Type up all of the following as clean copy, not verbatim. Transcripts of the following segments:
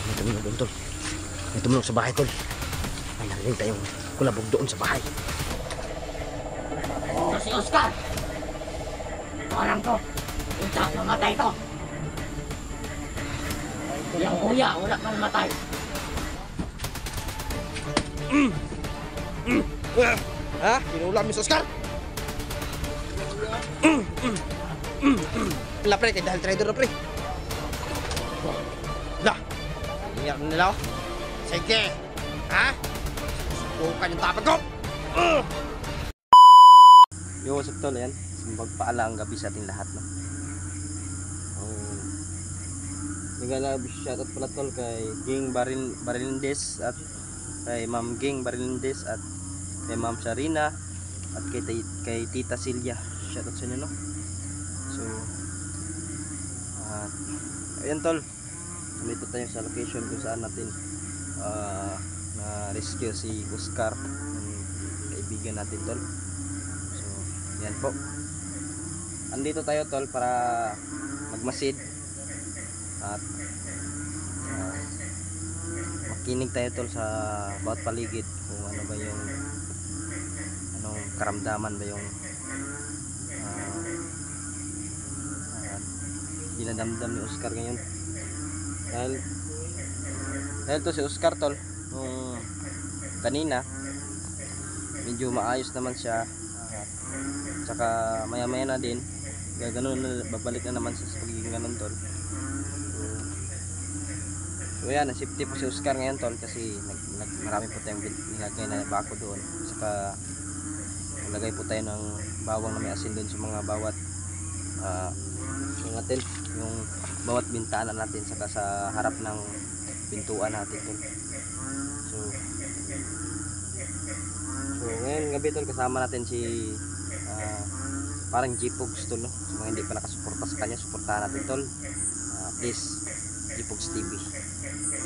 May tumulog doon, tol. May tumulog sa bahay, tol. May narinig tayong kulabog doon sa bahay. Ito si Oscar! Alam ko, ito, mamatay to. Yung kuya, wala pa namatay. Ha? Pinulam ni Oscar? Wala pre, kaya dahil trader na pre. Lah, ingat na nila ako. Sige, ha? Subukan yung tapag ko. Yo, what's up tol, ayan. Magpaala ang gabi sa ating lahat, no? Nagala shoutout pala tol kay Ging Barindes at kay Ma'am Ging Barindes at kay Ma'am Sharina at kay Tita Silya. Shoutout sa inyo, no? So ayan tol, dito tayo sa location kung saan natin na rescue si Oscar, yung kaibigan natin tol. So yan po, andito tayo tol para magmasid at makinig tayo tol sa bawat paligid kung ano ba yung anong karamdaman ba yung dinadamdam ni Oscar ngayon. Dahil to si Oscar tol, nung kanina medyo maayos naman siya, tsaka maya maya na din ganoon na, babalik na naman sa pagiging ganun tol. So yan, safety po si Oscar ngayon tol, kasi marami po tayong nilagay na bako doon, saka naglagay po tayo ng bawang na may asin doon sa mga bawat natin, yung bawat bintana natin, saka sa harap ng pintuan natin tol. So ngayon gabi tol, kasama natin si parang G-Pogs tol, no? So, mga hindi pa nakasuporta sa kanya, suportahan natin tol. Please, G-Pogs TV.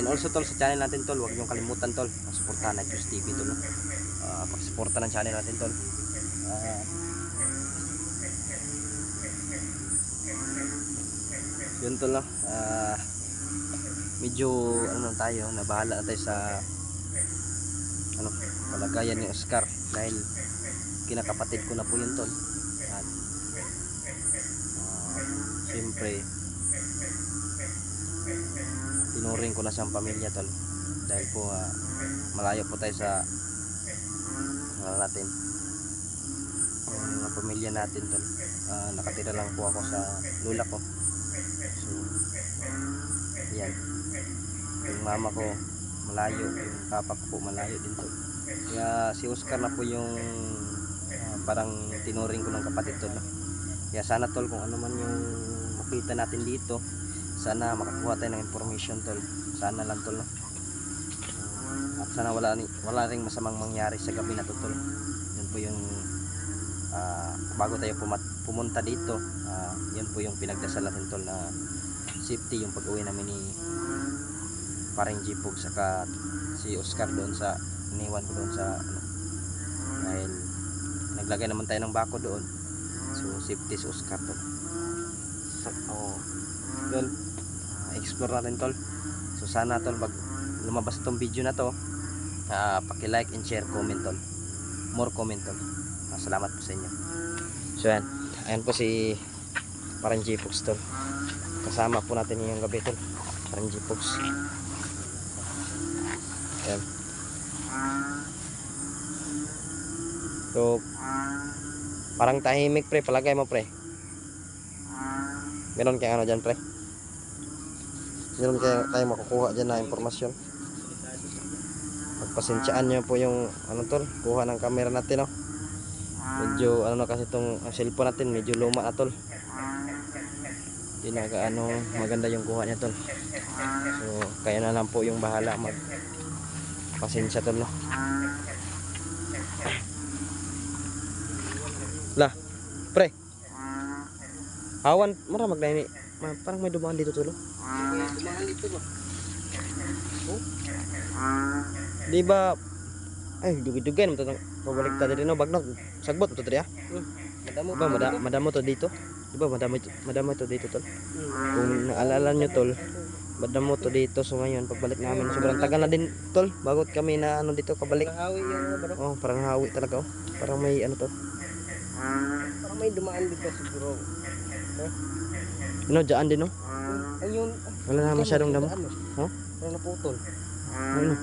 And also tol, sa channel natin tol, huwag niyong kalimutan tol, suportahan natin yung TV tol, no? Pag-suporta ng channel natin tol. Yun tol, no? Medyo ano tayo, nabahala na tayo sa kalagayan ni Oscar, dahil kinakapatid ko na po yun tol. At siyempre tinuring ko na siyang pamilya tol, dahil po malayo po tayo sa natin mga pamilya natin tol. Nakatira lang po ako sa lula ko. So yan, yung mama ko malayo, yung papa ko po malayo din tol. Kaya si Oscar na po yung parang tinuring ko ng kapatid tol, no? Kaya sana tol, kung ano man yung makita natin dito, sana makakuha tayo ng information tol. Sana lang tol, no? At sana wala ring masamang mangyari sa gabi na to tol. Yun po yung bago tayo pumunta dito, yun po yung pinagdasal natin tol, na safety yung pag-uwi namin ni parang G-Pog saka si Oscar doon sa iniwan ko doon sa dahil naglagay naman tayo ng bako doon. So safety si Oscar tol. So yun, explore natin tol. So sana tol, pag lumabas itong video na to, paki-like and share, comment tol. More comment tol. Salamat po sa inyo. So yan, ayan po si parang G-Pogs tol. Kasama po natin yung gabi tol, parang G-Pogs. Ayan. So parang tahimik pre, palagay mo pre. Meron kaya ano dyan pre? Meron kaya tayo makukuha dyan na impormasyon. Pagpasensyaan nyo po yung ano tol, kuha ng camera natin, no? Medyo ano na kasi itong cellphone natin, medyo luma na tol. Hindi na gaano maganda yung kuha niya tol. So kaya na lang po yung bahala pasensya tol, no? Lah, pre. Awan, maramag na ini. Parang may dumaan dito tol. Dumaan dito ba? Oh? Di ba? Ay, dugay-dugay naman ito. Pabalik tayo dito, no? Bagnot, sagbot ito tadi, ha? Madamo ba? Madamo to dito. Di ba? Madamo ito dito tol. Kung naalala nyo tol, Badamoto dito. So ngayon pagbalik namin sobrang tagal na din tol bago kami na ano dito kabalik. Parang hawi yung bro. Oh, parang hawi talaga oh. Parang may ano to. Parang may dumaan dito siguro. Ano, dyan din oh. Ayun. Wala na masyadong damo. Oh? Parang naputol. Ano?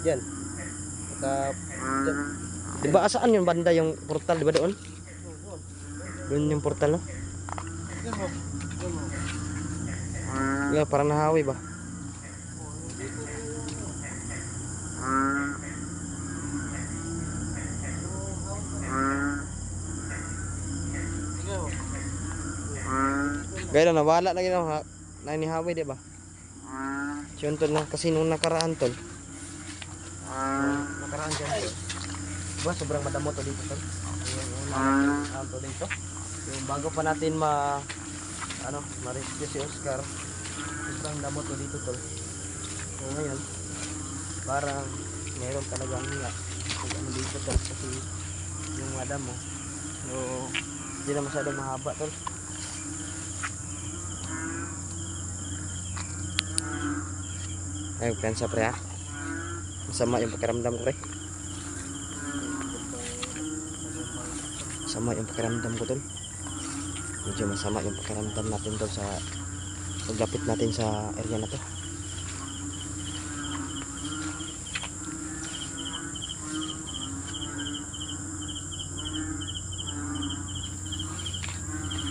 Diyan. Diyan. Di ba saan yung banda yung portal, di ba doon? Doon yung portal no? Yeah, parang nahawi ba? Gaya na nawala na ginawa na inihawi di ba? Yun tol na kasi nung nakaraan tol. Nakaraan dyan tol. Diba sobrang madamo to dito tol. Yung to dito. Yung bago pa natin ma-rescue si Oscar. Sobrang damo to dito tol. So ngayon parang mayroon talagang nga ano dito tol kasi yung mga damo. So hindi na masyadong mahaba tol. Ay, pensa pre ha. Masama yung pakiramdam ko pre. Masama yung pakiramdam ko tol. Medyo masama yung pakiramdam natin tol sa paglapit natin sa area na to.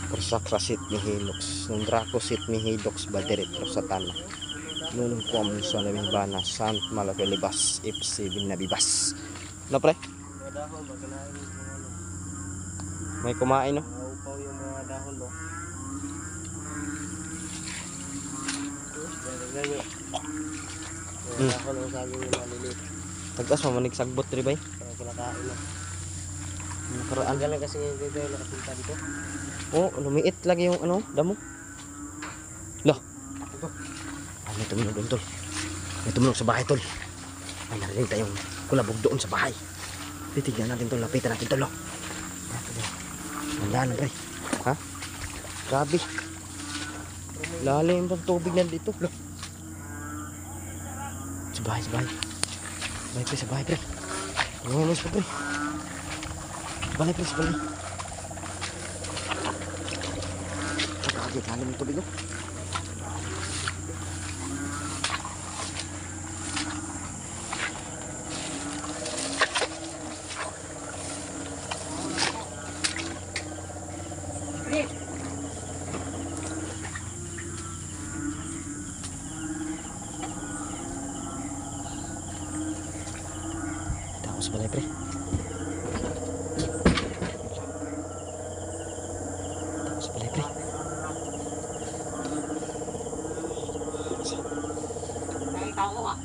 Persakrasit ni Hilux, nung Dracosit ni Hidox Badiretro Satana. Nunong kuam sa naming bana Sant Malafelibas Ipsi Binabibas. Ano pre? May kumain no? Naupaw yung mga dahon no. Mga dahon ang saging yung maliliit. Tagkas mamanig sagbot rin ba? Kaya kinakain no. Nakaraan. Galing kasi yung gagawin nakapunta dito. Oh, lumiit lagi yung ano, damo. Lah. Ay, may tumunog doon, tol. May tumunog sa bahay, tol. Ay, narinig tayong kulabog doon sa bahay. Titignan natin, tol. Lapitan natin, tol. Mandaan, pre. Ha? Grabe. Lalim ng tubig na dito. Loh. Sa bahay, sa bahay. Bahay, pre, sa bahay, pre. Ngayon, pre. Sa bahay, pre, sa bahay. Grabe, lalim ng tubig, no? Tapos balay pre. Tapos balay pre. Nakita ko ah.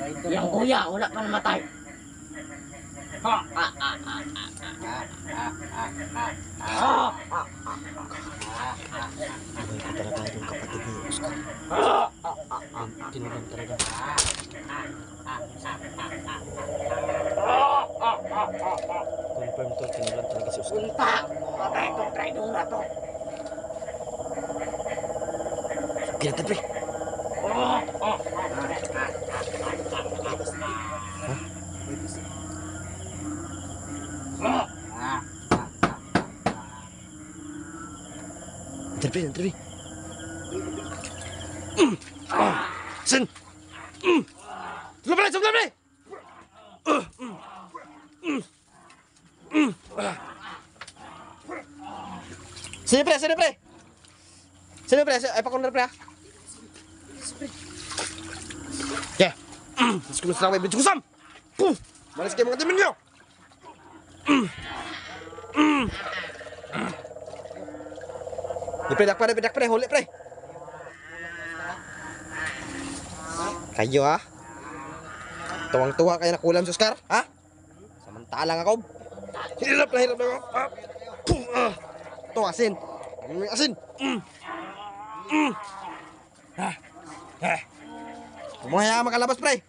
Yang kuya, wala pa namatay. Buhay pa talaga yung kapatid ni Oscar. Tinulang talaga. Confirm to, tinulang talaga si Oscar. Punta! Patay itong traidor na to. Pinatay pre. Antar pre. Sen. Sebelah pre. Sini pre. Sini pre, ay pakundar pre. Ya. Sekolah serawai beli kusam. Malas kayak mga temen nyo. Dipedak pre, huli pre. Kayo ha? Tuwang-tuwa kayo nakulam sa Oscar, ha? Samantalang ako. Hirap na ako. Ito asin. May asin. Kumaya makalabas pre.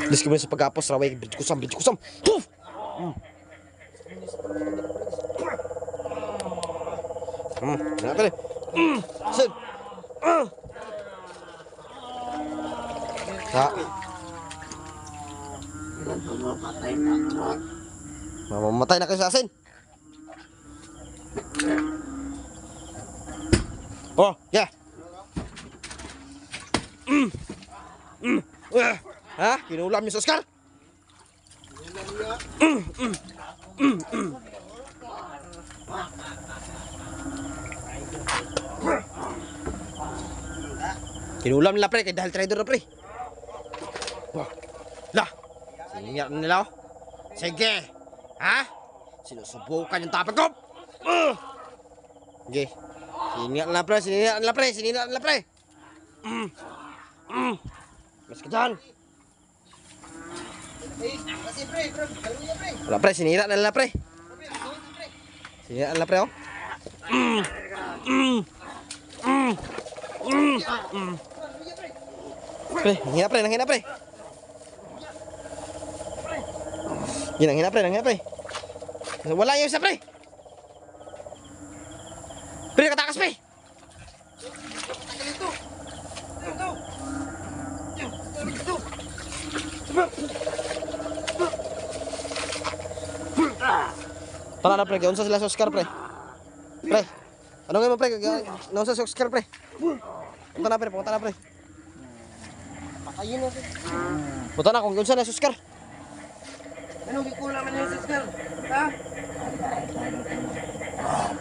Dis kami sa pag-apos raway bridge kusam. Puf. Nah, pre. Sen. Ha. Mamamatay na kayo sa asin. Oh, yeah. Ha? Kinulam niyo sa Oscar? Kinulam nila pre, dahil traidor na pre. Wah. Lah. Siningyan nila oh. Sige. Ha? Sinusubukan yung tapag ko. Sige. Siningyan nila pre. Mas ka dyan. Wala pre, sinira na nila pre. Sinira na nila pre oh. Pre, nanghina pre. Yan, nanghina pre. Wala yung isa pre. Pre, nakatakas pre. Tara na pre, gaunsa sila sa Oscar pre. Pre, ano nga mo pre, gaunsa sa Oscar pre. Punta na pre. Patayin na pre. Punta na kung gaunsa na sa Oscar. Anong gikulang man yung sister? Ha?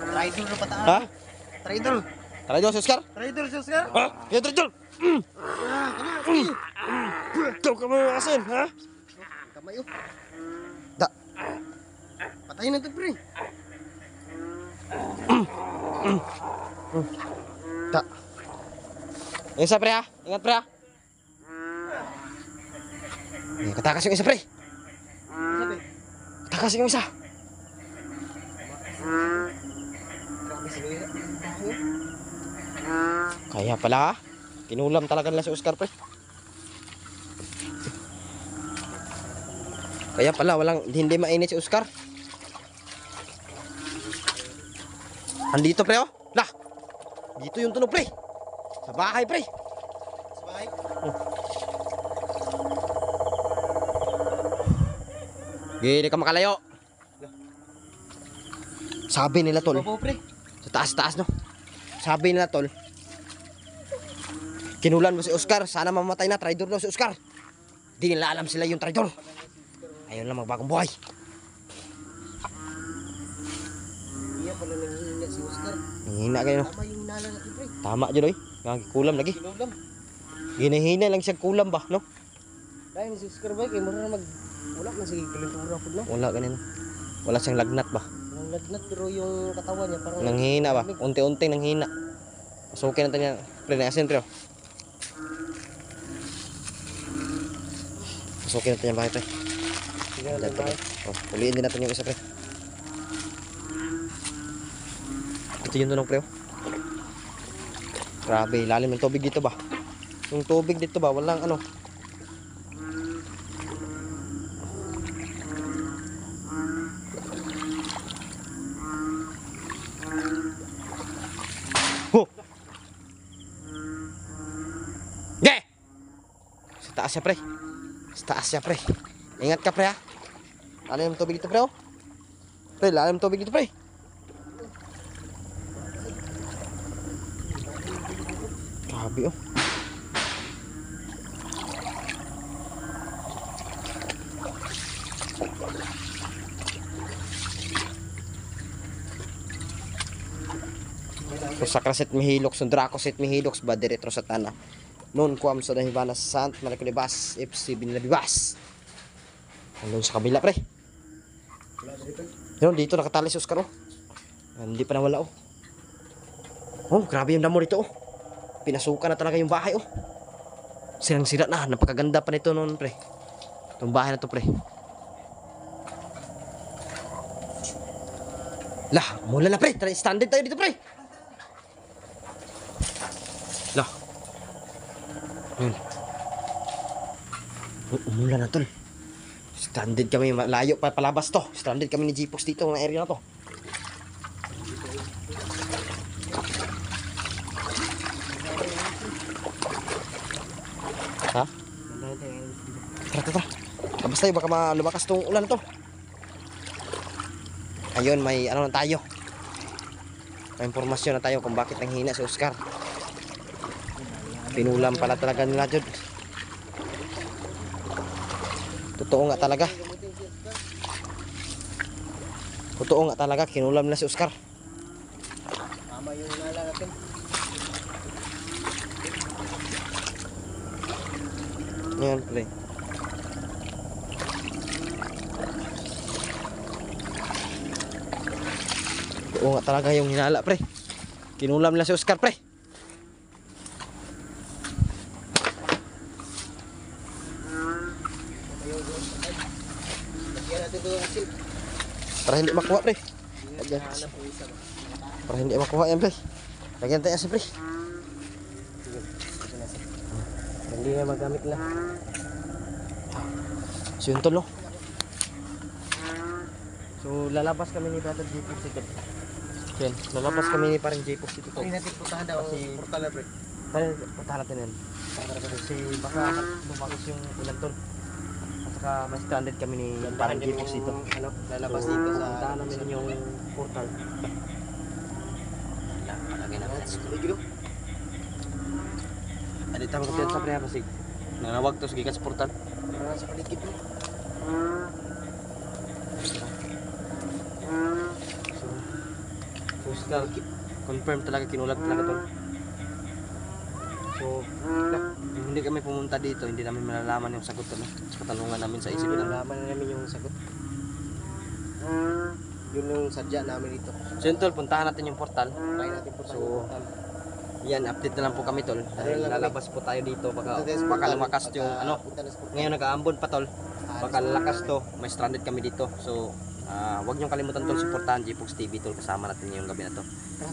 Traidor na pataan. Ha? Traidor. Traidor sa Oscar? Traidor si Oscar? Ha? Kaya traidor. Ikaw ka mga asin, ha? Kamay oh. Da. Patayin na ito pre. Da. Isa pre ha? Ingat pre ha? Katakas yung isa pre. Sabi? Katakas yung isa. Grabe si Luira. Kaya pala ha? Kinulam talaga nila si Oscar pre. Kaya pala hindi mainit si Oscar. Andito pre oh. Lah. Dito yung tunog pre. Sa bahay pre. Sa bahay? Hindi ka makalayo. Sabi nila tol. Babaw pre. Sa taas no. Sabi nila tol. Kinulan mo si Oscar. Sana mamatay na. Traidor daw si Oscar. Di nila alam sila yung traidor. Ayun lang magbagong buhay. Iya pala nanghihina si Oscar. Nanghina kayo no. Tama yung hinala natin pre. Tama dyan oy. Kulam lagi. Kinulam. Ginahina lang siya kulam ba no? Dahil si Oscar ba kay mura na wala na sige kalentura pud no. Wala ganun. Wala siyang lagnat ba? Walang lagnat pero yung katawan niya parang Nanghina ba? Unti-unting nanghina. Pasukin natin yan. Pre, naasin pre. Pasukin natin yung bahay pre. Dyan, pre. Uliin din natin yung isa pre. Ito yung tunong pre. Grabe, lalim ng tubig dito ba? Yung tubig dito ba, walang ano. Ho! Ge! Sa taas siya pre. Sa taas siya pre. Ingat ka pre ha. Lalim ng tubig dito pre oh. Pre, lalim ng tubig dito pre. Grabe oh. Sa kraset mihilok, sundra ko set mihilok ba diretro sa tana. Noon kuam sa dahibana sa Sant Malaculibas, FC Binilabibas. Hanggang sa kabila pre. Yun, dito nakatali si Oscar oh. Hindi pa nawala oh. Oh, grabe yung damo dito oh. Pinasukan na talaga yung bahay oh. Sirang sira na, napakaganda pa nito noon pre. Itong bahay na to pre. Lah, mula na pre, standard tayo dito pre. Lah. Yun. Umulan na tol. Stranded kami, malayo pa palabas to. Stranded kami ni Jeepox dito ng area na to. Ha? Tara. Labas tayo, baka lumakas tong ulan na to. Ayun, may ano na tayo. May impormasyon na tayo kung bakit nanghina si Oscar. Pinulam pala talaga nila Jud. Totoo nga talaga. Totoo nga talaga, kinulam nila si Oscar. Tama yung nala natin. Ayan, pre. Totoo nga talaga yung hinala, pre. Kinulam nila si Oscar, pre. Para hindi makuha pre. Para hindi makuha yan pre. Lagyan tayo asi pre. Hindi na magamit na. Siyuntol no. So lalabas kami ni Brother Jeepox dito. Yan, lalabas kami ni parang Jeepox dito to. Hindi natin puntahan daw si portal na pre. Tayo, puntahan natin yan. Kasi baka lumagos yung ulan tol. At saka may stranded kami ni parang Jeepox dito. Ano, lalabas dito sa puntahan namin yung portal. Lagay natin. Adit tayo magkapiyan sa pre kasi nanawag to sa gikan sa portal. Sa paligid mo. So Oscar, confirm talaga, kinulat talaga to. So, yung hindi kami pumunta dito, hindi namin malalaman yung sagot to, no? Sa katanungan namin sa isip lang. Nalaman na namin yung sagot. Yun yung sadya namin dito. So yun tol, puntahan natin yung portal. Try natin po tayo. So, yan, update na lang po kami tol. Dahil lalabas po tayo dito, baka lumakas yung ano. Ngayon nag-aambon pa tol. Baka lalakas to, may stranded kami dito. So, wag niyong kalimutan tol, supportahan Jeepox TV tol, kasama natin ngayong gabi na to.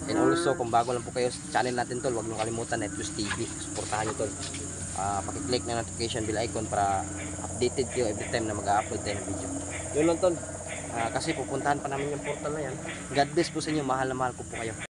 And also, kung bago lang po kayo sa channel natin tol, wag niyong kalimutan Netflix TV, supportahan niyo tol. Paki-click ng notification bell icon para updated kayo every time na mag-upload tayo ng video. Yun lang tol. Kasi pupuntahan pa namin yung portal na yan. God bless po sa inyo, mahal na mahal ko po kayo.